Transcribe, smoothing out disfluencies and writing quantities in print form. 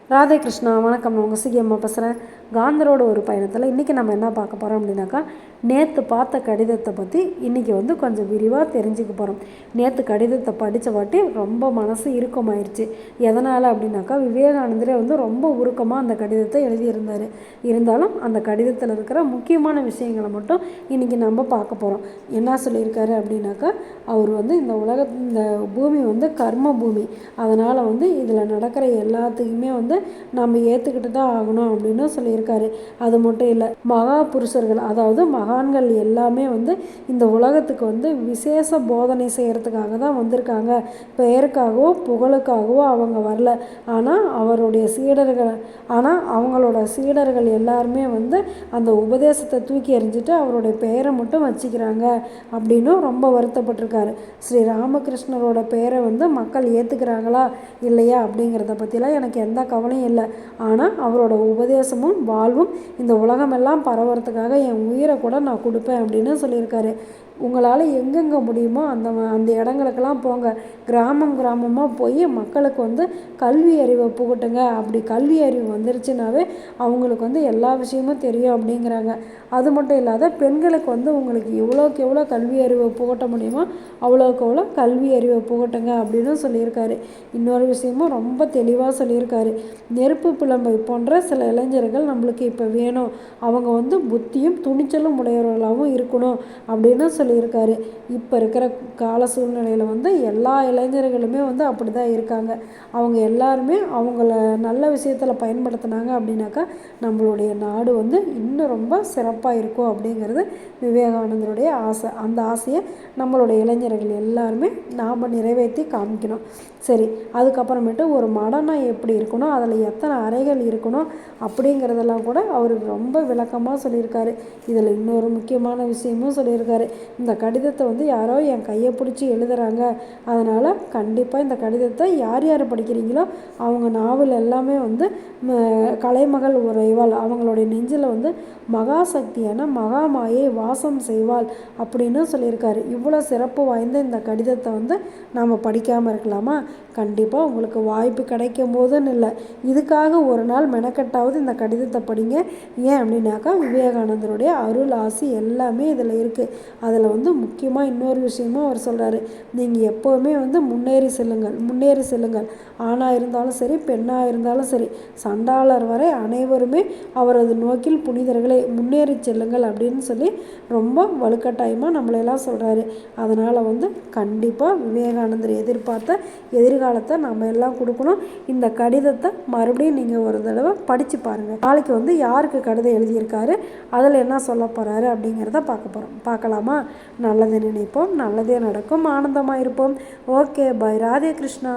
ராதே கிருஷ்ணா, வணக்கம். உங்கள் சிகியம்மா பேசுகிறேன். காந்தரோட ஒரு பயணத்தில் இன்றைக்கி நம்ம என்ன பார்க்க போகிறோம் அப்படின்னாக்கா, நேற்று பார்த்த கடிதத்தை பற்றி இன்றைக்கி கொஞ்சம் விரிவாக தெரிஞ்சுக்க போகிறோம். நேற்று கடிதத்தை படித்த வாட்டி ரொம்ப மனசு இறுக்கமாயிடுச்சு. எதனால் அப்படின்னாக்கா, விவேகானந்தரே ரொம்ப உருக்கமாக அந்த கடிதத்தை எழுதியிருந்தார். இருந்தாலும் அந்த கடிதத்தில் இருக்கிற முக்கியமான விஷயங்களை மட்டும் இன்றைக்கி நம்ம பார்க்க போகிறோம். என்ன சொல்லியிருக்காரு அப்படின்னாக்கா, அவர் இந்த பூமி கர்ம பூமி. அதனால் இதில் நடக்கிற எல்லாத்துக்குமே நம்ம ஏற்றுக்கிட்டு தான் ஆகணும் அப்படின்னு சொல்லியிருக்காரு. அது மட்டும் இல்லை, மகா புருஷர்கள், அதாவது மகான்கள் எல்லாமே இந்த உலகத்துக்கு விசேஷ போதனை செய்கிறதுக்காக தான் வந்திருக்காங்க. பெயருக்காகவோ புகழுக்காகவோ அவங்க வரல. ஆனால் அவங்களோட சீடர்கள் எல்லாருமே அந்த உபதேசத்தை தூக்கி எறிஞ்சிட்டு அவருடைய பெயரை மட்டும் வச்சுக்கிறாங்க அப்படின்னு ரொம்ப வருத்தப்பட்டிருக்காரு. ஸ்ரீ ராமகிருஷ்ணரோட பெயரை மக்கள் ஏற்றுக்கிறாங்களா இல்லையா அப்படிங்கிறத பற்றிலாம் எனக்கு எந்த கவலையும் இல்லை. ஆனால் அவரோட உபதேசமும் வாழ்வும் இந்த உலகமெல்லாம் பரவுறதுக்காக என் உயிரை கூட நான் கொடுப்பேன் அப்படின்னு சொல்லியிருக்காரு. உங்களால் எங்கெங்கே முடியுமோ அந்த இடங்களுக்கெல்லாம் போங்க. கிராமமாக போய் மக்களுக்கு கல்வி அறிவை புகட்டுங்க. அப்படி கல்வி அறிவு வந்துருச்சுனாவே அவங்களுக்கு எல்லா விஷயமும் தெரியும் அப்படிங்கிறாங்க. அது மட்டும் இல்லாத பெண்களுக்கு உங்களுக்கு எவ்வளோக்கு எவ்வளோ கல்வி அறிவை புகட்ட முடியுமோ அவ்வளோக்கு எவ்வளோ கல்வி அறிவை புகட்டுங்க அப்படின்னு சொல்லியிருக்காரு. இன்னொரு விஷயமும் ரொம்ப தெளிவாக சொல்லியிருக்காரு. நெருப்பு பிளம்பை போன்ற சில இளைஞர்கள் நம்மளுக்கு இப்போ வேணும். அவங்க புத்தியும் துணிச்சலும் உடையவர்களாகவும் இருக்கணும் அப்படின்னு சொல்லியிருக்காரு. இப்போ இருக்கிற கால சூழ்நிலையில் எல்லா இளைஞர்களுமே அப்படி தான் இருக்காங்க. அவங்க எல்லாருமே அவங்கள நல்ல விஷயத்தில் பயன்படுத்தினாங்க அப்படின்னாக்கா நம்மளுடைய நாடு இன்னும் ரொம்ப சிறப்பாக இருக்கும் அப்படிங்கிறது விவேகானந்தருடைய ஆசை. அந்த ஆசையை நம்மளுடைய இளைஞர்கள் எல்லாருமே நாம் நிறைவேற்றி காமிக்கணும். சரி, அதுக்கப்புறமேட்டு ஒரு மடம்னா எப்படி இருக்கணும், அதில் எத்தனை அறைகள் இருக்கணும் அப்படிங்கிறதெல்லாம் கூட அவர் ரொம்ப விளக்கமாக சொல்லியிருக்காரு. இதில் இன்னொரு முக்கியமான விஷயமும் சொல்லியிருக்காரு. இந்த கடிதத்தை யாரோ என் கையை பிடிச்சி எழுதுகிறாங்க. அதனால் கண்டிப்பாக இந்த கடிதத்தை யார் யார் படிக்கிறீங்களோ அவங்க நாவல் எல்லாமே கலைமகள் உறைவாள், அவங்களுடைய நெஞ்சில் மகாசக்தியான மகாமாயை வாசம் செய்வாள் அப்படின்னு சொல்லியிருக்காரு. இவ்வளோ சிறப்பு வாய்ந்த இந்த கடிதத்தை நாம் படிக்காமல் இருக்கலாமா? கண்டிப்பாக உங்களுக்கு வாய்ப்பு கிடைக்கும் போதுன்னு இல்லை, இதுக்காக ஒரு நாள் மெனக்கட்டாவது இந்த கடிதத்தை படிங்க. ஏன் அப்படின்னாக்கா, விவேகானந்தருடைய அருள் ஆசி எல்லாமே இதில் இருக்குது. அதில் முக்கியமாக இன்னொரு விஷயமும் அவர் சொல்கிறாரு. நீங்கள் எப்போவுமே முன்னேறி செல்லுங்கள். ஆணாக இருந்தாலும் சரி, பெண்ணாக இருந்தாலும் சரி, சண்டாளர் வரை அனைவருமே அவரது நோக்கில் புனிதர்களே, முன்னேறி செல்லுங்கள் அப்படின்னு சொல்லி ரொம்ப வலுக்கட்டாயமாக நம்மளையெல்லாம் சொல்கிறாரு. அதனால் கண்டிப்பாக விவேகானந்தர் எதிர்பார்த்த எதிர்காலத்தை நம்ம எல்லாம் கொடுக்கணும். இந்த கடிதத்தை மறுபடியும் நீங்கள் ஒரு தடவை படித்து பாருங்கள். நாளைக்கு யாருக்கு கடிதம் எழுதியிருக்காரு, அதில் என்ன சொல்ல போகிறாரு அப்படிங்கிறத பார்க்கலாமா? நல்லது நினைப்போம், நல்லதே நடக்கும், ஆனந்தமாக இருப்போம். Okay, bye. ராதே கிருஷ்ணா.